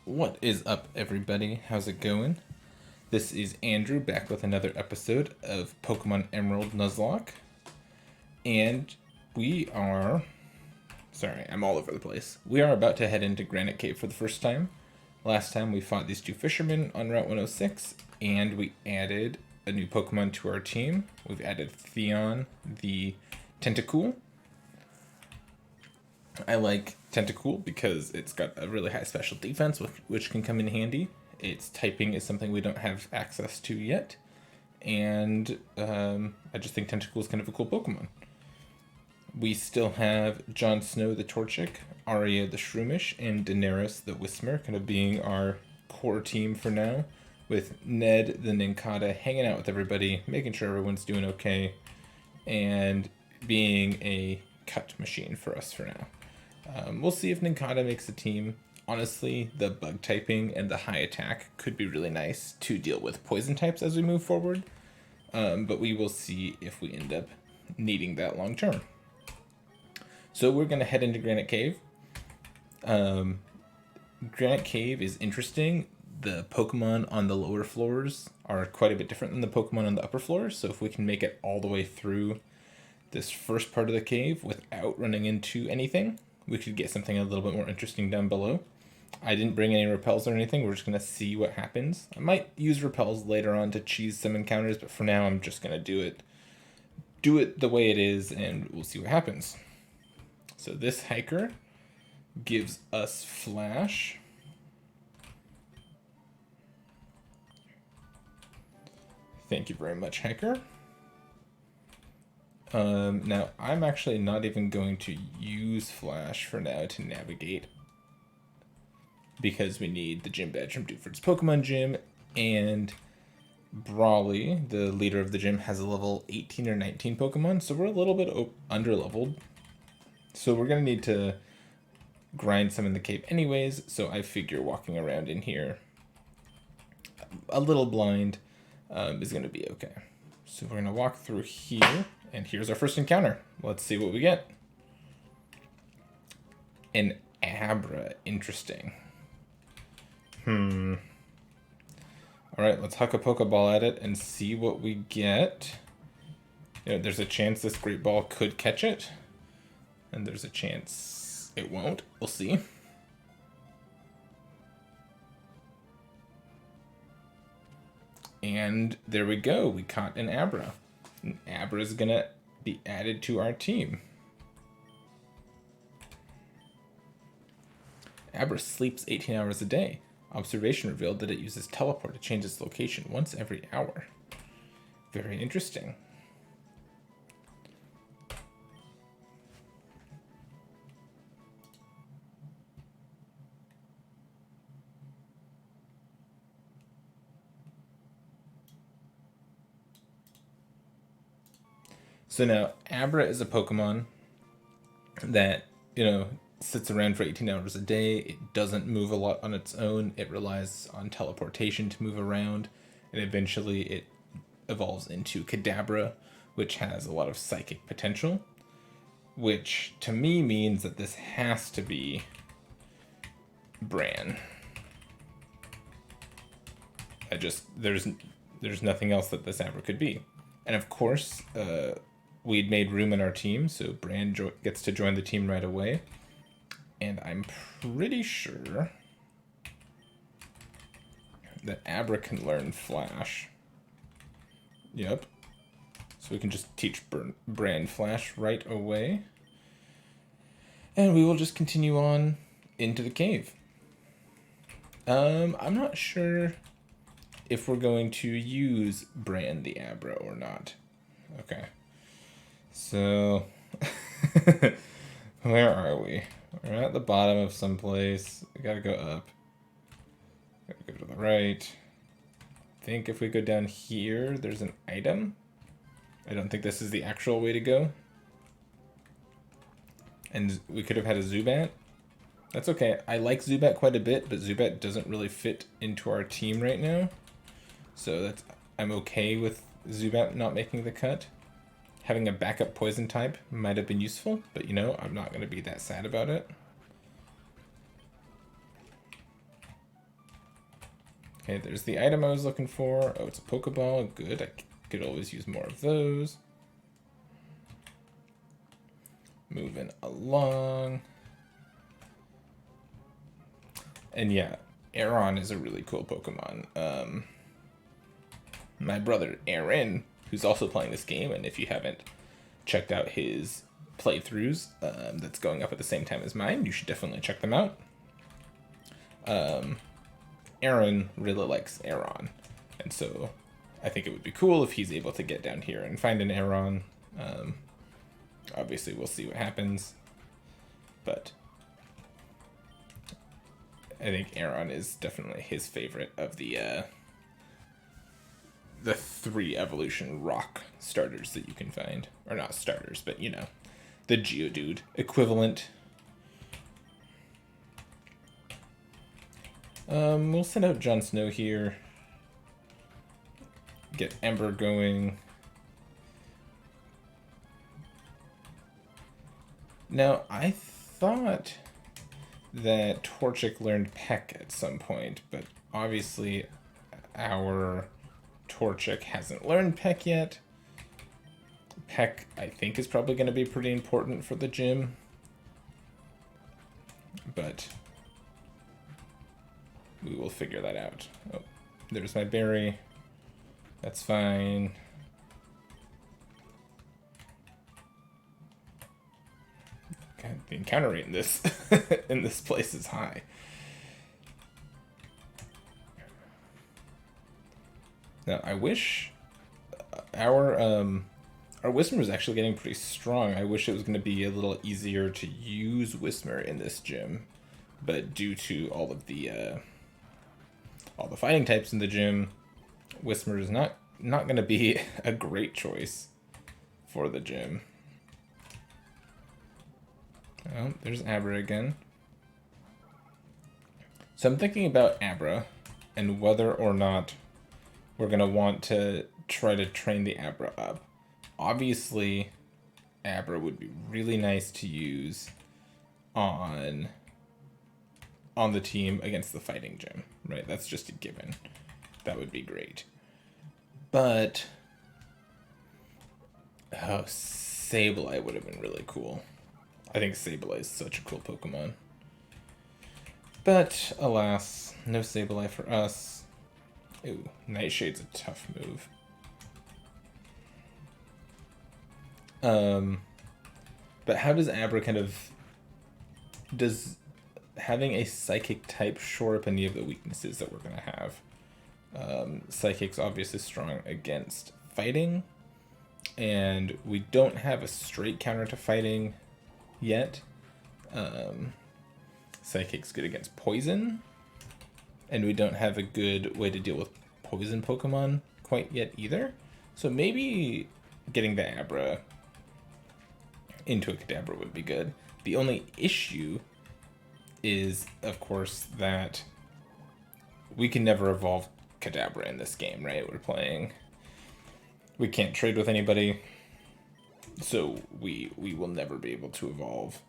What is up, everybody? How's it going? This is Andrew back with another episode of Pokemon Emerald Nuzlocke. And we are. Sorry, I'm all over the place. We are about to head into Granite Cave for the first time. Last time we fought these two fishermen on Route 106, and we added a new Pokemon to our team. We've added Theon, the Tentacool. I like Tentacool because it's got a really high special defense, which can come in handy. Its typing is something we don't have access to yet, and I just think Tentacool is kind of a cool Pokemon. We still have Jon Snow the Torchic, Arya the Shroomish, and Daenerys the Whismer kind of being our core team for now, with Ned the Nincada hanging out with everybody, making sure everyone's doing okay, and being a cut machine for us for now. We'll see if Nincada makes a team. Honestly, the bug typing and the high attack could be really nice to deal with poison types as we move forward, but we will see if we end up needing that long term. So we're going to head into Granite Cave. Granite Cave is interesting. The Pokemon on the lower floors are quite a bit different than the Pokemon on the upper floors, so if we can make it all the way through this first part of the cave without running into anything, we could get something a little bit more interesting down below. I didn't bring any repels or anything. We're just going to see what happens. I might use repels later on to cheese some encounters, but for now I'm just going to do it the way it is, and we'll see what happens. So this hiker gives us Flash. Thank you very much, hiker. Now, I'm actually not even going to use Flash for now to navigate, because we need the gym badge from Dewford's Pokemon Gym, and Brawly, the leader of the gym, has a level 18 or 19 Pokemon, so we're a little bit under-leveled. So we're going to need to grind some in the cave anyways, so I figure walking around in here a little blind is going to be okay. So we're going to walk through here, and here's our first encounter. Let's see what we get. An Abra. Interesting. Alright, let's huck a Pokeball at it and see what we get. You know, there's a chance this Great Ball could catch it, and there's a chance it won't. We'll see. And there we go. We caught an Abra. An Abra is going to be added to our team. Abra sleeps 18 hours a day. Observation revealed that it uses teleport to change its location once every hour. Very interesting. So now, Abra is a Pokemon that, sits around for 18 hours a day. It doesn't move a lot on its own. It relies on teleportation to move around, and eventually it evolves into Kadabra, which has a lot of psychic potential, which to me means that this has to be Bran. There's nothing else that this Abra could be. And of course, we'd made room in our team, so Bran gets to join the team right away. And I'm pretty sure that Abra can learn Flash. Yep. So we can just teach Bran Flash right away. And we will just continue on into the cave. I'm not sure if we're going to use Bran the Abra or not. Okay. So, where are we? We're at the bottom of some place. We gotta go up. Gotta go to the right. I think if we go down here, there's an item. I don't think this is the actual way to go. And we could have had a Zubat. That's okay. I like Zubat quite a bit, but Zubat doesn't really fit into our team right now. So I'm okay with Zubat not making the cut. Having a backup poison type might have been useful, but I'm not going to be that sad about it. Okay, there's the item I was looking for. Oh, it's a Pokeball. Good. I could always use more of those. Moving along. And yeah, Aron is a really cool Pokemon. My brother Aaron, who's also playing this game, and if you haven't checked out his playthroughs that's going up at the same time as mine, you should definitely check them out. Aaron really likes Aron, and so I think it would be cool if he's able to get down here and find an Aron. Obviously, we'll see what happens, but I think Aron is definitely his favorite of the 3 evolution rock starters that you can find. Or not starters, but you know, the Geodude equivalent. We'll send out Jon Snow here. Get Ember going. Now, I thought that Torchic learned Peck at some point, but obviously our Torchic hasn't learned Peck yet. Peck, I think, is probably going to be pretty important for the gym. But we will figure that out. Oh, there's my berry. That's fine. God, the encounter rate in this in this place is high. Now, I wish our Whismur is actually getting pretty strong. I wish it was going to be a little easier to use Whismur in this gym, but due to all the fighting types in the gym, Whismur is not going to be a great choice for the gym. Oh, there's Abra again. So I'm thinking about Abra and whether or not we're going to want to try to train the Abra up. Obviously, Abra would be really nice to use on the team against the fighting gym, right? That's just a given. That would be great. But Sableye would have been really cool. I think Sableye is such a cool Pokemon. But, alas, no Sableye for us. Ooh, Nightshade's a tough move. But how does Abra kind of... Does having a Psychic type shore up any of the weaknesses that we're going to have? Psychic's obviously strong against fighting. And we don't have a straight counter to fighting yet. Psychic's good against poison, and we don't have a good way to deal with poison Pokemon quite yet either. So maybe getting the Abra into a Kadabra would be good. The only issue is, of course, that we can never evolve Kadabra in this game, right? We can't trade with anybody. So we will never be able to evolve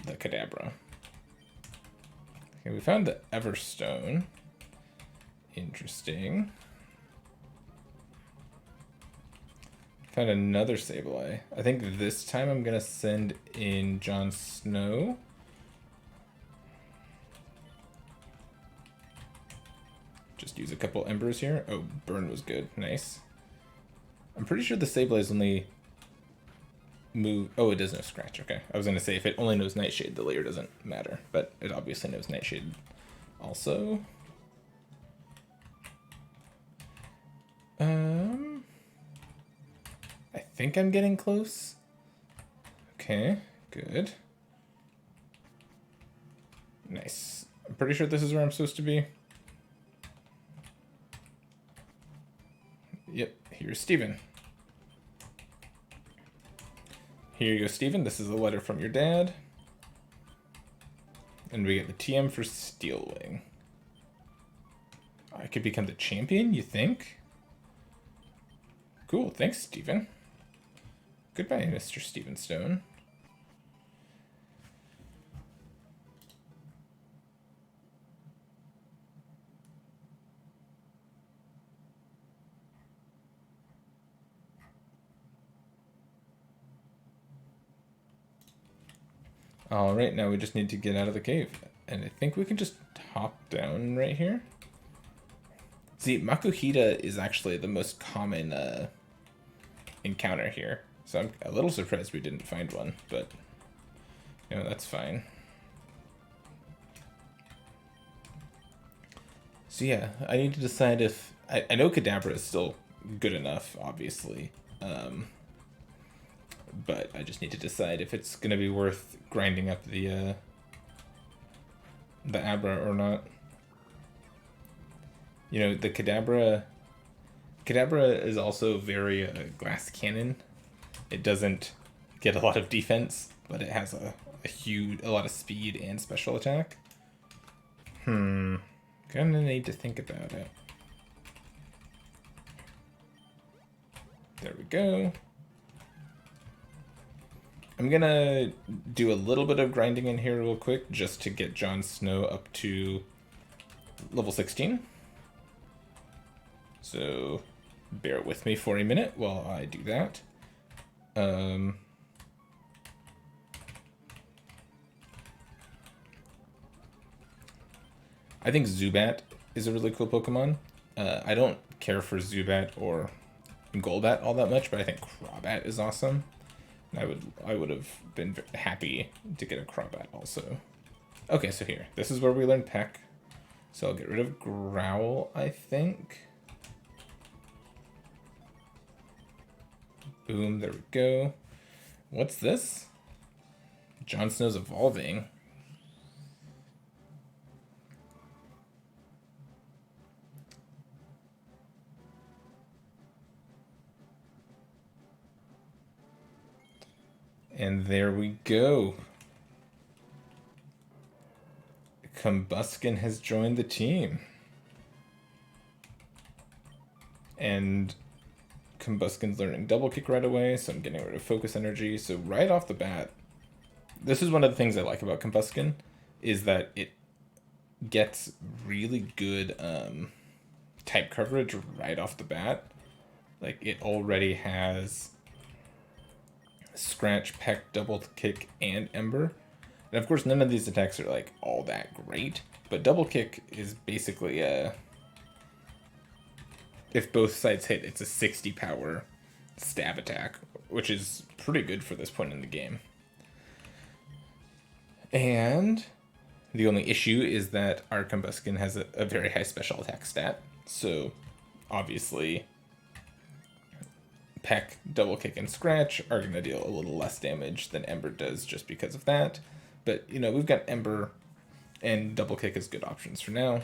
the Kadabra. Okay, we found the Everstone. Interesting. Found another Sableye. I think this time I'm gonna send in Jon Snow. Just use a couple Embers here. Oh, Burn was good. Nice. I'm pretty sure the Sableye only move. Oh, it does no scratch. Okay, I was gonna say if it only knows Nightshade, the layer doesn't matter, but it obviously knows Nightshade also. I think I'm getting close. Okay, good. Nice. I'm pretty sure this is where I'm supposed to be. Yep, here's Steven. Here you go, Steven. This is a letter from your dad. And we get the TM for Steelwing. I could become the champion, you think? Cool, thanks, Steven. Goodbye, Mr. Steven Stone. Alright, now we just need to get out of the cave. And I think we can just hop down right here. See, Makuhita is actually the most common encounter here. So I'm a little surprised we didn't find one, but you know, that's fine. So yeah, I need to decide if... I know Kadabra is still good enough, obviously. But I just need to decide if it's going to be worth grinding up the Abra or not. You know, the Kadabra is also very glass cannon. It doesn't get a lot of defense, but it has a lot of speed and special attack. Gonna need to think about it. There we go. I'm gonna do a little bit of grinding in here real quick just to get Jon Snow up to level 16. So bear with me for a minute while I do that. I think Zubat is a really cool Pokemon. I don't care for Zubat or Golbat all that much, but I think Crobat is awesome. I would have been happy to get a Crobat also. Okay, so here. This is where we learn Peck. So I'll get rid of Growl, I think. Boom, there we go. What's this? Jon Snow's evolving. And there we go. Combusken has joined the team. And Combusken's learning Double Kick right away, so I'm getting rid of Focus Energy. So right off the bat, this is one of the things I like about Combusken, is that it gets really good type coverage right off the bat. Like, it already has Scratch, Peck, Double Kick, and Ember. And of course, none of these attacks are like all that great, but Double Kick is basically if both sides hit, it's a 60 power stab attack, which is pretty good for this point in the game. And the only issue is that our Combusken has a very high special attack stat, so obviously Peck, Double Kick, and Scratch are going to deal a little less damage than Ember does just because of that. But, you know, we've got Ember and Double Kick as good options for now.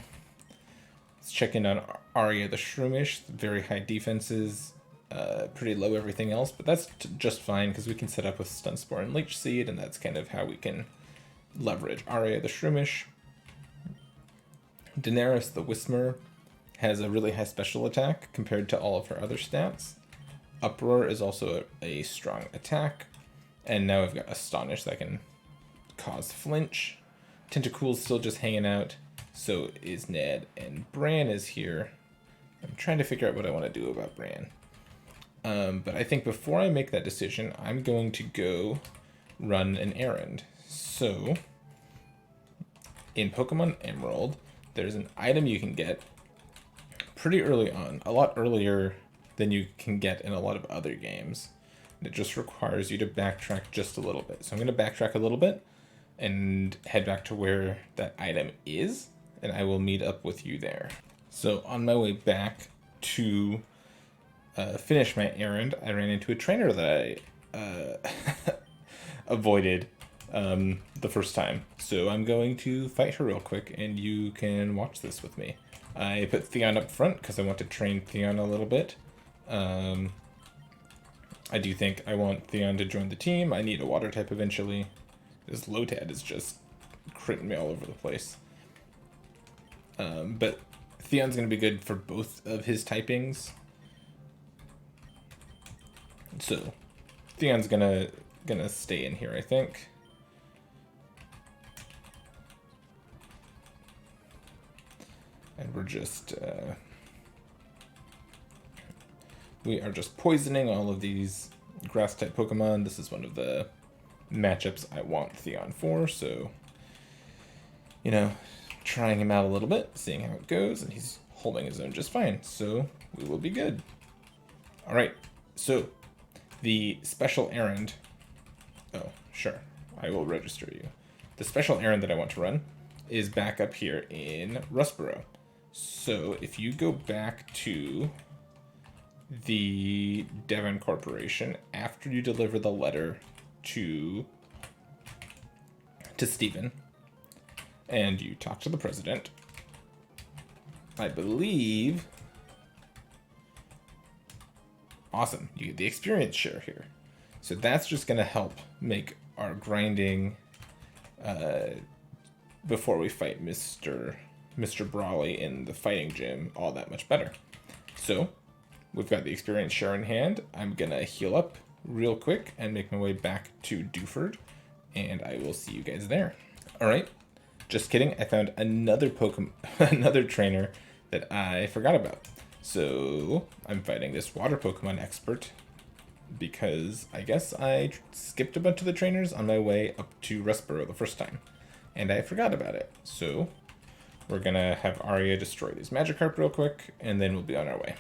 Let's check in on Arya the Shroomish. Very high defenses, pretty low everything else, but that's just fine because we can set up with Stun Spore and Leech Seed, and that's kind of how we can leverage Arya the Shroomish. Daenerys the Whismer has a really high special attack compared to all of her other stats. Uproar is also a strong attack, and now we've got Astonish that can cause flinch. Tentacool's still just hanging out, so is Ned, and Bran is here. I'm trying to figure out what I want to do about Bran. But I think before I make that decision, I'm going to go run an errand. So, in Pokemon Emerald, there's an item you can get pretty early on, a lot earlier than you can get in a lot of other games. And it just requires you to backtrack just a little bit. So I'm going to backtrack a little bit and head back to where that item is, and I will meet up with you there. So on my way back to finish my errand, I ran into a trainer that I avoided the first time. So I'm going to fight her real quick, and you can watch this with me. I put Theon up front because I want to train Theon a little bit. I do think I want Theon to join the team. I need a water type eventually. This Lotad is just critting me all over the place. But Theon's going to be good for both of his typings. So Theon's gonna stay in here, I think. And we're just we are just poisoning all of these grass type Pokemon. This is one of the matchups I want Theon for, so, you know, trying him out a little bit, seeing how it goes, and he's holding his own just fine, so we will be good. All right, so the special errand, oh, sure, I will register you. The special errand that I want to run is back up here in Rustboro. So if you go back to the Devon Corporation after you deliver the letter to Stephen, and you talk to the president, I believe. Awesome, you get the experience share here. So that's just going to help make our grinding before we fight Mr. Brawley in the fighting gym all that much better. So we've got the experience share in hand. I'm going to heal up real quick and make my way back to Dewford, and I will see you guys there. All right, just kidding. I found another another trainer that I forgot about. So I'm fighting this water Pokemon expert because I guess I skipped a bunch of the trainers on my way up to Rustboro the first time, and I forgot about it. So we're gonna have Arya destroy these Magikarp real quick, and then we'll be on our way.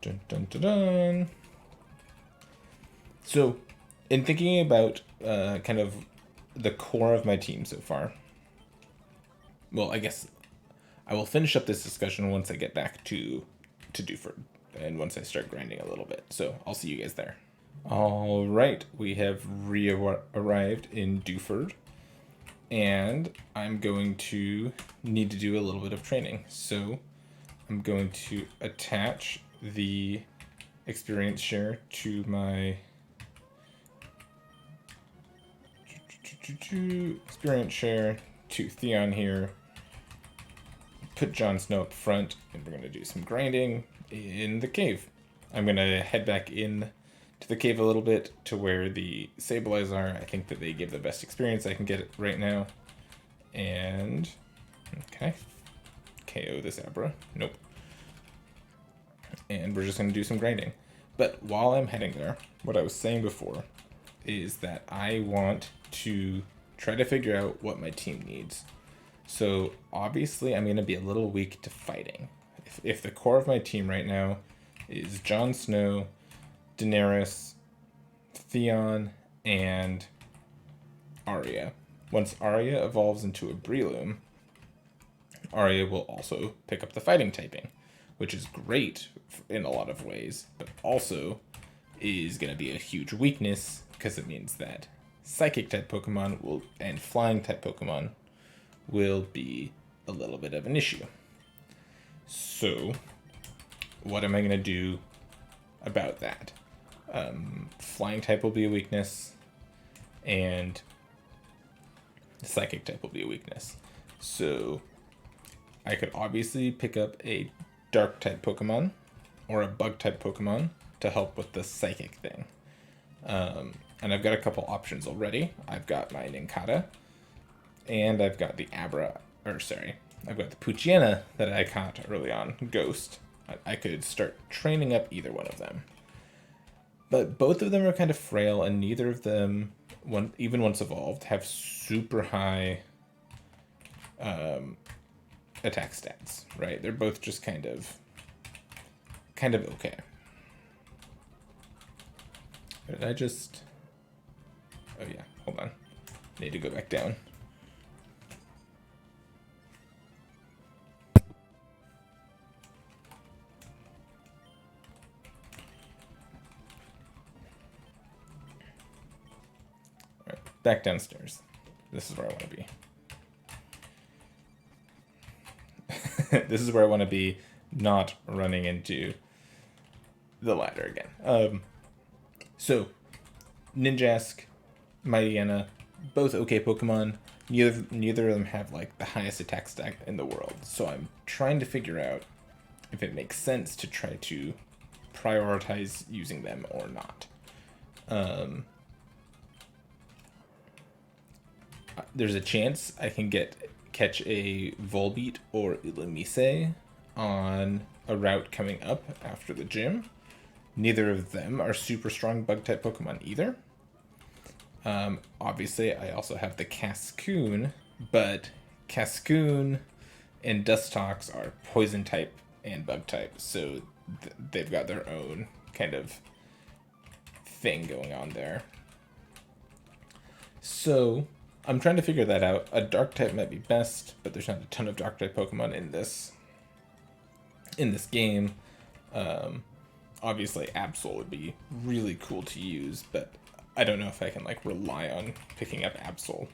Dun, dun, dun, dun. So, in thinking about kind of the core of my team so far, well, I guess I will finish up this discussion once I get back to Dewford, and once I start grinding a little bit. So I'll see you guys there. All right, we have arrived in Dewford, and I'm going to need to do a little bit of training. So I'm going to attach the experience share to my experience share to Theon here. Put Jon Snow up front, and we're going to do some grinding in the cave. I'm going to head back in to the cave a little bit to where the Sableyes are. I think that they give the best experience I can get right now. And can I KO this Abra? Nope. And we're just going to do some grinding. But while I'm heading there, what I was saying before is that I want to try to figure out what my team needs. So obviously I'm going to be a little weak to fighting. If the core of my team right now is Jon Snow, Daenerys, Theon, and Arya. Once Arya evolves into a Breloom, Arya will also pick up the fighting typing, which is great in a lot of ways, but also is going to be a huge weakness because it means that psychic type Pokemon and flying type Pokemon will be a little bit of an issue. So what am I going to do about that? Flying type will be a weakness, and psychic type will be a weakness. So I could obviously pick up a dark type Pokemon or a bug type Pokemon to help with the psychic thing. And I've got a couple options already. I've got my Nincada, and I've got the I've got the Poochyena that I caught early on, Ghost. I could start training up either one of them. But both of them are kind of frail, and neither of them, even once evolved, have super high attack stats, right? They're both just kind of okay. Did I just... Oh yeah, hold on. Need to go back down. Alright, back downstairs. This is where I want to be. This is where I want to be, not running into the ladder again. So, Ninjask, Mightyena, both okay Pokemon. Neither of them have like the highest attack stack in the world. So I'm trying to figure out if it makes sense to try to prioritize using them or not. There's a chance I can catch a Volbeat or Illumise on a route coming up after the gym. Neither of them are super strong bug-type Pokemon either. Obviously, I also have the Cascoon, but Cascoon and Dustox are poison-type and bug-type, so they've got their own kind of thing going on there. So, I'm trying to figure that out. A Dark-type might be best, but there's not a ton of Dark-type Pokemon in this game. Obviously, Absol would be really cool to use, but I don't know if I can like rely on picking up Absol.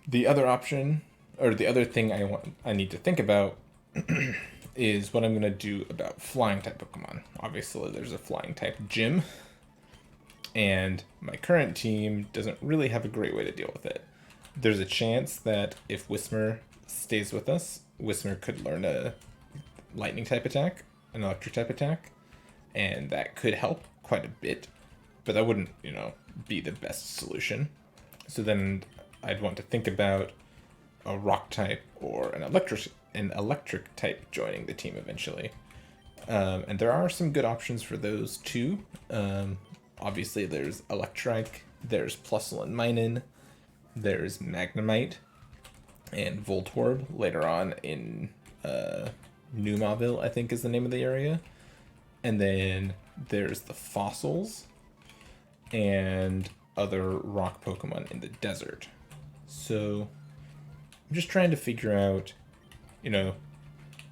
The other option, or the other thing I need to think about is what I'm going to do about flying type Pokemon. Obviously, there's a flying type gym, and my current team doesn't really have a great way to deal with it. There's a chance that if Whismur stays with us, Whismur could learn a lightning type attack, an electric type attack, and that could help quite a bit, but that wouldn't, be the best solution. So then I'd want to think about a rock type or an electric type joining the team eventually. And there are some good options for those too. Obviously there's Electrike, there's Plusle and Minun, there's Magnemite, and Voltorb later on in Numaville, I think is the name of the area. And then there's the fossils and other rock Pokemon in the desert. So I'm just trying to figure out,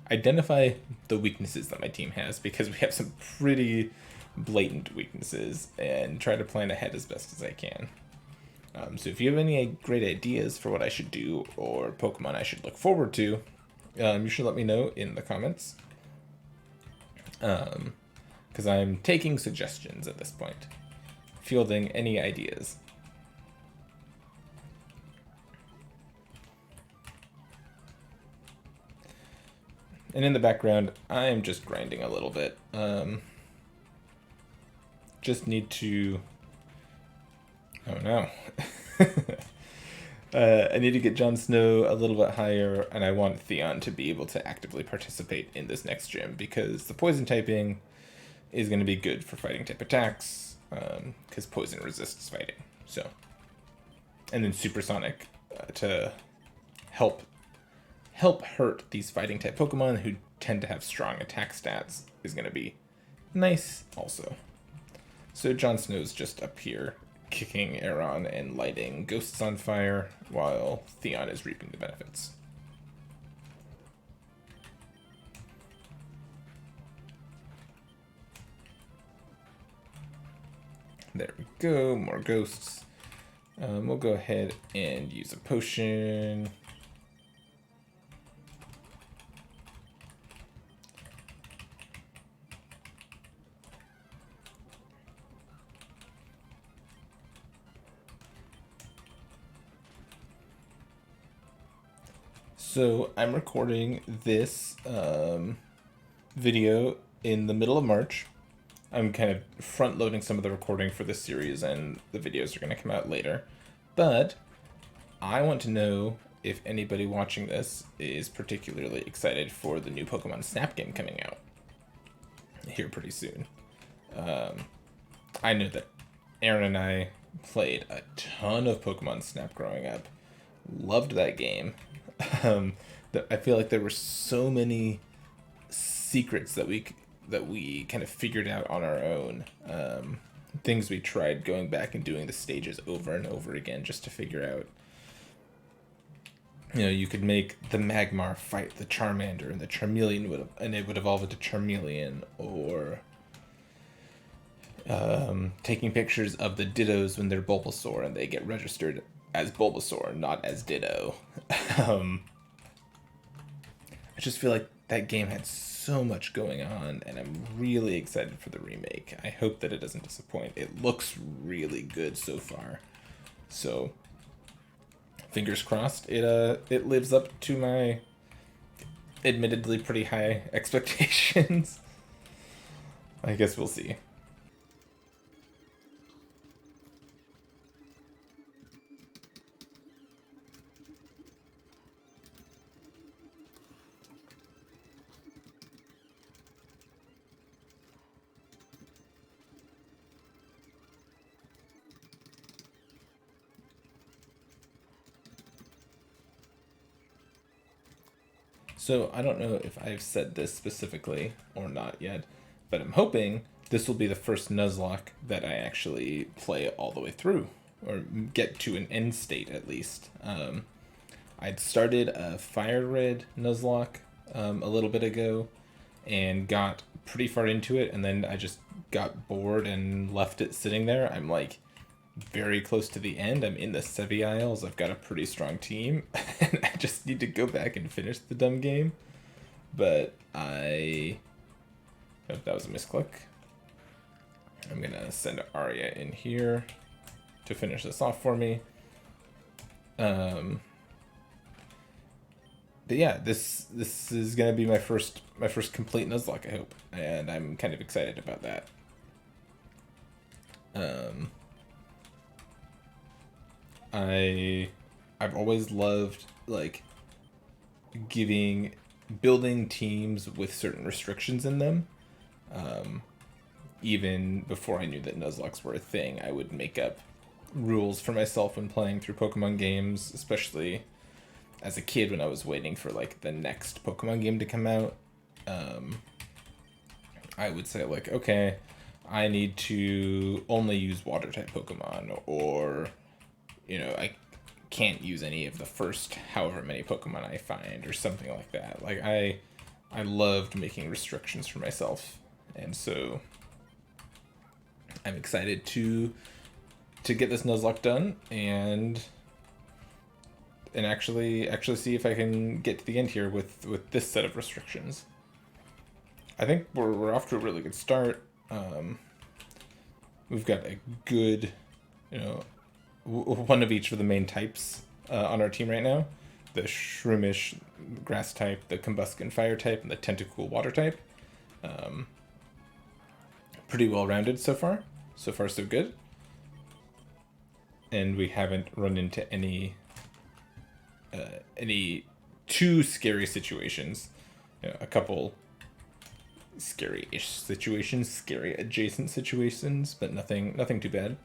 identify the weaknesses that my team has, because we have some pretty blatant weaknesses, and try to plan ahead as best as I can. So if you have any great ideas for what I should do or Pokemon I should look forward to, you should let me know in the comments. Because I'm taking suggestions at this point, fielding any ideas. And in the background, I am just grinding a little bit. Just need to... Oh no. I need to get Jon Snow a little bit higher, and I want Theon to be able to actively participate in this next gym, because the poison typing is going to be good for fighting type attacks, because poison resists fighting. So, and then Supersonic to help hurt these fighting type Pokemon who tend to have strong attack stats is going to be nice also. So Jon Snow's just up here kicking Aeron and lighting ghosts on fire while Theon is reaping the benefits. There we go, more ghosts. We'll go ahead and use a potion. So I'm recording this video in the middle of March. I'm kind of front-loading some of the recording for this series, and the videos are going to come out later. But I want to know if anybody watching this is particularly excited for the new Pokemon Snap game coming out here pretty soon. I know that Aaron and I played a ton of Pokemon Snap growing up. Loved that game. I feel like there were so many secrets that we kind of figured out on our own. Things we tried going back and doing the stages over and over again just to figure out. You could make the Magmar fight the Charmander, and the Charmeleon it would evolve into Charmeleon, or taking pictures of the Dittos when they're Bulbasaur and they get registered as Bulbasaur, not as Ditto. I just feel like that game had so much going on, and I'm really excited for the remake. I hope that it doesn't disappoint. It looks really good so far. So, fingers crossed, it lives up to my admittedly pretty high expectations. I guess we'll see. So I don't know if I've said this specifically or not yet, but I'm hoping this will be the first Nuzlocke that I actually play all the way through, or get to an end state at least. I'd started a Fire Red Nuzlocke a little bit ago, and got pretty far into it, and then I just got bored and left it sitting there. I'm like very close to the end. I'm in the Sevi Isles. I've got a pretty strong team, and I just need to go back and finish the dumb game. But oh, that was a misclick. I'm gonna send Arya in here to finish this off for me. But yeah, this is gonna be my first complete Nuzlocke, I hope, and I'm kind of excited about that. I've always loved like building teams with certain restrictions in them. Even before I knew that Nuzlockes were a thing, I would make up rules for myself when playing through Pokemon games, especially as a kid when I was waiting for like the next Pokemon game to come out. I would say like, okay, I need to only use water type Pokemon, or I can't use any of the first however many Pokemon I find, or something like that. Like I loved making restrictions for myself, and so I'm excited to get this Nuzlocke done and actually see if I can get to the end here with this set of restrictions. I think we're off to a really good start. We've got a good, one of each of the main types on our team right now. The Shroomish grass type, the Combuskin fire type, and the Tentacool water type. Pretty well rounded so far. So far so good. And we haven't run into any too scary situations. A couple scary-ish situations, scary adjacent situations, but nothing too bad.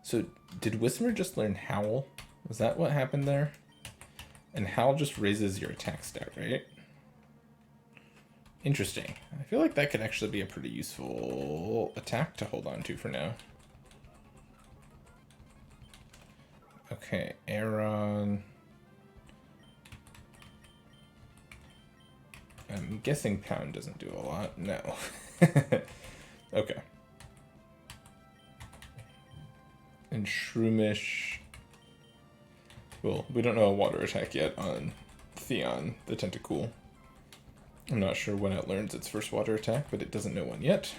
So, did Whismur just learn Howl? Was that what happened there? And Howl just raises your attack stat, right? Interesting. I feel like that could actually be a pretty useful attack to hold on to for now. Okay, Aron. I'm guessing Pound doesn't do a lot. No. Okay. And Shroomish. Well, we don't know a water attack yet on Theon, the Tentacool. I'm not sure when it learns its first water attack, but it doesn't know one yet.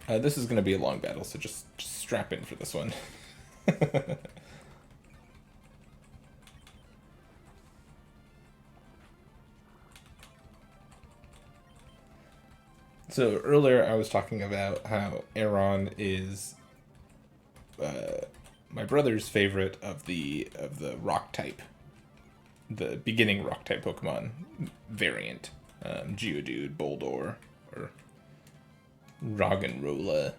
This is going to be a long battle, so just strap in for this one. So earlier I was talking about how Aron is my brother's favorite of the rock type, the beginning rock type Pokemon variant, Geodude, Boldore, or Roggenrola.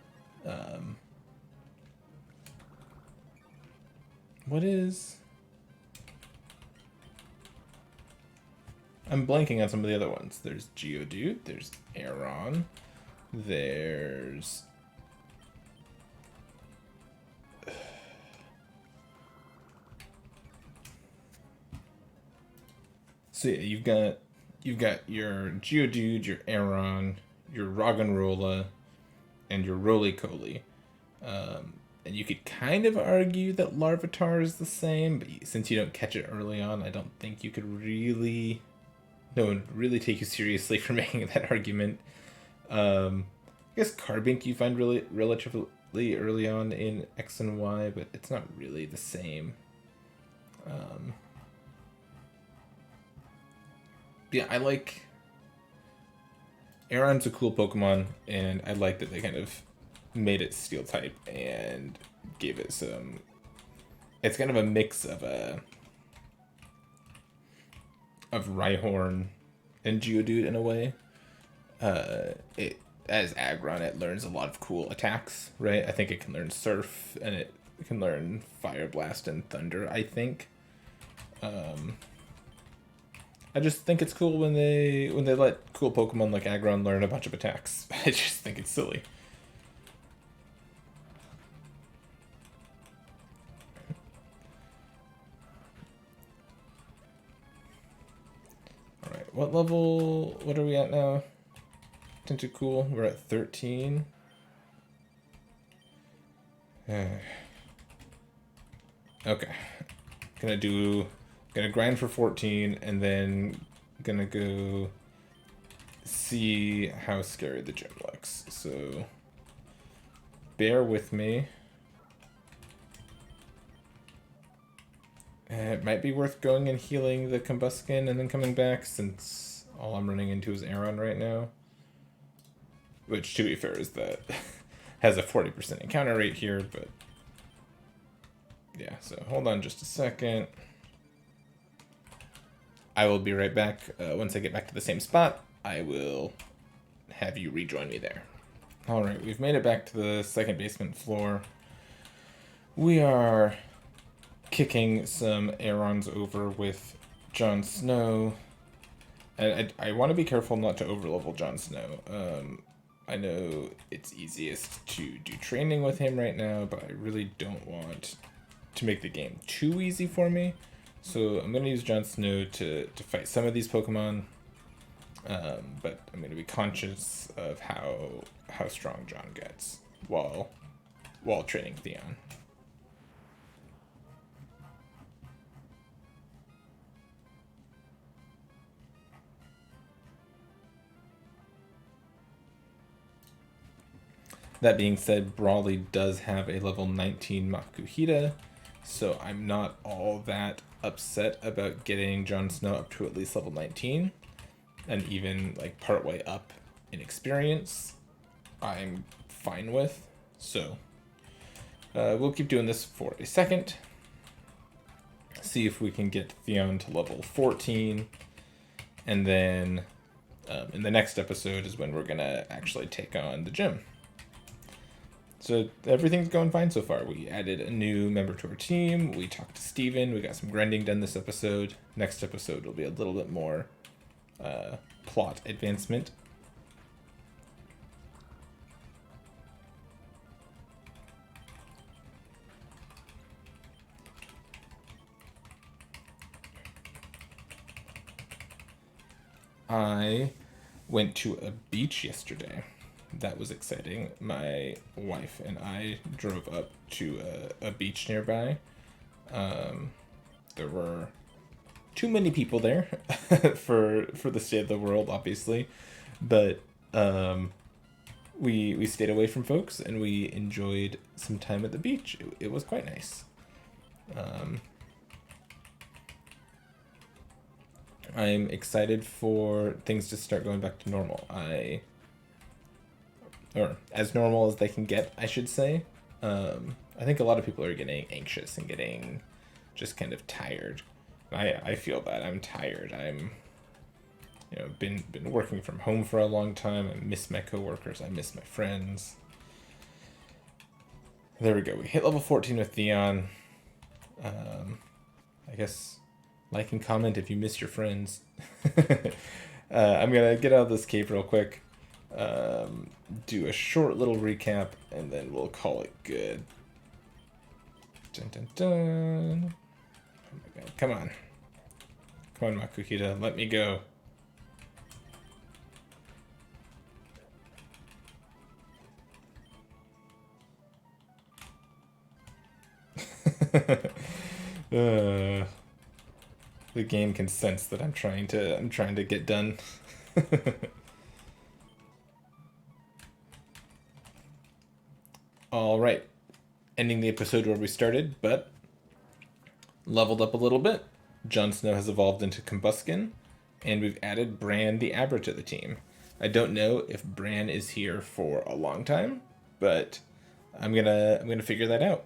What is? I'm blanking on some of the other ones. There's Geodude, there's Aron, there's so yeah, you've got your Geodude, your Aron, your Roggenrola, and your Roly-Coly. And you could kind of argue that Larvitar is the same, but since you don't catch it early on, I don't think you could really... No one would really take you seriously for making that argument. I guess Carbink you find really relatively early on in X and Y, but it's not really the same. Yeah, I like... Aron's a cool Pokemon, and I like that they kind of made it Steel type and gave it some... It's kind of a mix of Rhyhorn and Geodude in a way. It as Aggron, it learns a lot of cool attacks, right? I think it can learn Surf, and it can learn Fire Blast and Thunder, I think. I just think it's cool when they let cool Pokemon like Aggron learn a bunch of attacks. I just think it's silly. Alright, what level, what are we at now? Tentacool, we're at 13. Okay. Gonna grind for 14, and then gonna go see how scary the gym looks. So bear with me. It might be worth going and healing the Combuskin and then coming back, since all I'm running into is Aron right now. Which, to be fair, is that has a 40% encounter rate here, but yeah, so hold on just a second. I will be right back. Once I get back to the same spot, I will have you rejoin me there. Alright, we've made it back to the second basement floor. We are kicking some Arons over with Jon Snow. And I want to be careful not to overlevel Jon Snow. I know it's easiest to do training with him right now, but I really don't want to make the game too easy for me. So I'm going to use Jon Snow to fight some of these Pokemon, but I'm going to be conscious of how strong Jon gets while training Theon. That being said, Brawly does have a level 19 Makuhita, so I'm not all that upset about getting Jon Snow up to at least level 19, and even like partway up in experience, I'm fine with. So we'll keep doing this for a second. See if we can get Theon to level 14, and then in the next episode is when we're gonna actually take on the gym. So everything's going fine so far. We added a new member to our team. We talked to Steven. We got some grinding done this episode. Next episode will be a little bit more plot advancement. I went to a beach yesterday. That was exciting. My wife and I drove up to a beach nearby. There were too many people there for the state of the world, obviously, but we stayed away from folks and we enjoyed some time at the beach. It was quite nice. I'm excited for things to start going back to normal. Or as normal as they can get, I should say. I think a lot of people are getting anxious and getting just kind of tired. I feel that. I'm tired. I'm, been working from home for a long time. I miss my coworkers. I miss my friends. There we go. We hit level 14 with Theon. I guess like and comment if you miss your friends. I'm gonna get out of this cave real quick. Do a short little recap, and then we'll call it good. Dun, dun, dun. Oh my god, come on. Come on, Makuhita, let me go. The game can sense that I'm trying to get done. All right, ending the episode where we started, but leveled up a little bit. Jon Snow has evolved into Combuskin, and we've added Bran the Abra to the team. I don't know if Bran is here for a long time, but I'm gonna figure that out.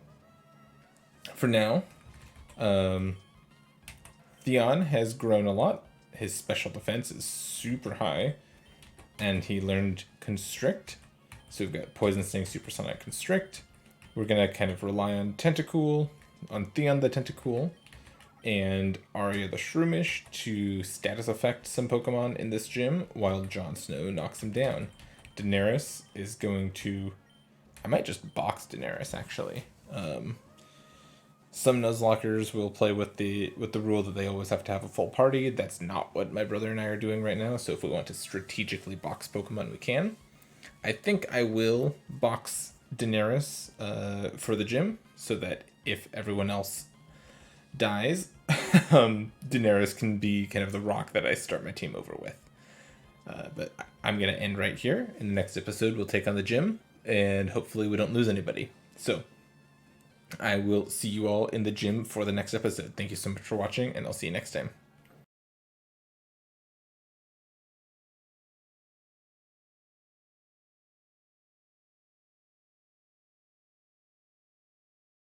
For now, Theon has grown a lot. His special defense is super high. and he learned Constrict. So we've got Poison Sting, Supersonic, Constrict. We're going to kind of rely on Tentacool, on Theon the Tentacool, and Arya the Shroomish to status effect some Pokemon in this gym while Jon Snow knocks him down. Daenerys is going to... I might just box Daenerys, actually. Some Nuzlockers will play with the rule that they always have to have a full party. That's not what my brother and I are doing right now, so if we want to strategically box Pokemon, we can. I think I will box Daenerys for the gym, so that if everyone else dies, Daenerys can be kind of the rock that I start my team over with. But I'm going to end right here. In the next episode, we'll take on the gym, and hopefully we don't lose anybody. So I will see you all in the gym for the next episode. Thank you so much for watching, and I'll see you next time.